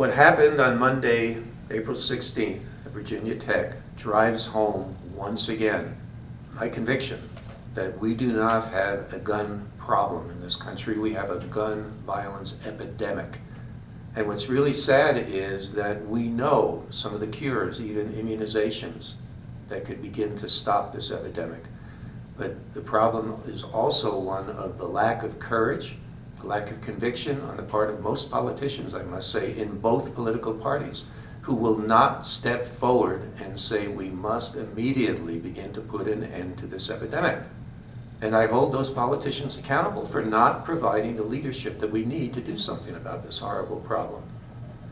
What happened on Monday, April 16th at Virginia Tech drives home once again my conviction that we do not have a gun problem in this country. We have a gun violence epidemic. And what's really sad is that we know some of the cures, even immunizations, that could begin to stop this epidemic. But the problem is also one of the lack of courage, the lack of conviction on the part of most politicians, I must say, in both political parties, who will not step forward and say we must immediately begin to put an end to this epidemic. And I hold those politicians accountable for not providing the leadership that we need to do something about this horrible problem.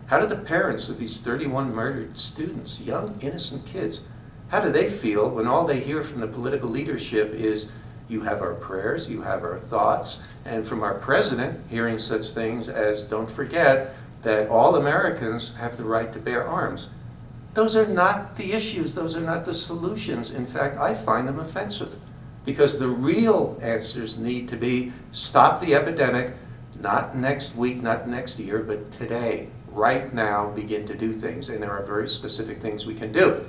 How do the parents of these 31 murdered students, young, innocent kids, how do they feel when all they hear from the political leadership is, you have our prayers, you have our thoughts, and from our president, hearing such things as, don't forget that all Americans have the right to bear arms. Those are not the issues, those are not the solutions. In fact, I find them offensive, because the real answers need to be, stop the epidemic, not next week, not next year, but today, right now, begin to do things. And there are very specific things we can do.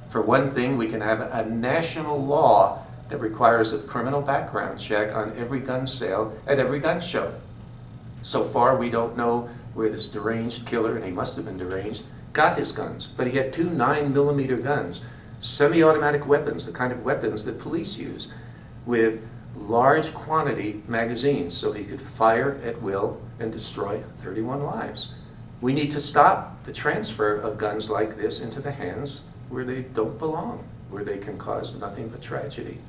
For one thing, we can have a national law that requires a criminal background check on every gun sale at every gun show. So far, we don't know where this deranged killer, and he must have been deranged, got his guns. But he had two 9mm guns, semi-automatic weapons, the kind of weapons that police use, with large quantity magazines, so he could fire at will and destroy 31 lives. We need to stop the transfer of guns like this into the hands where they don't belong, where they can cause nothing but tragedy.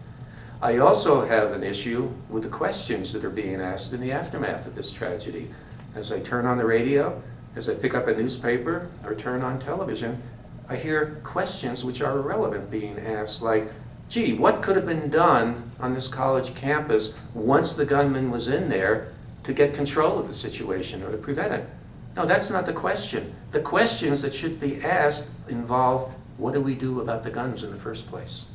I also have an issue with the questions that are being asked in the aftermath of this tragedy. As I turn on the radio, as I pick up a newspaper or turn on television, I hear questions which are irrelevant being asked, like, gee, what could have been done on this college campus once the gunman was in there to get control of the situation or to prevent it? No, that's not the question. The questions that should be asked involve, what do we do about the guns in the first place?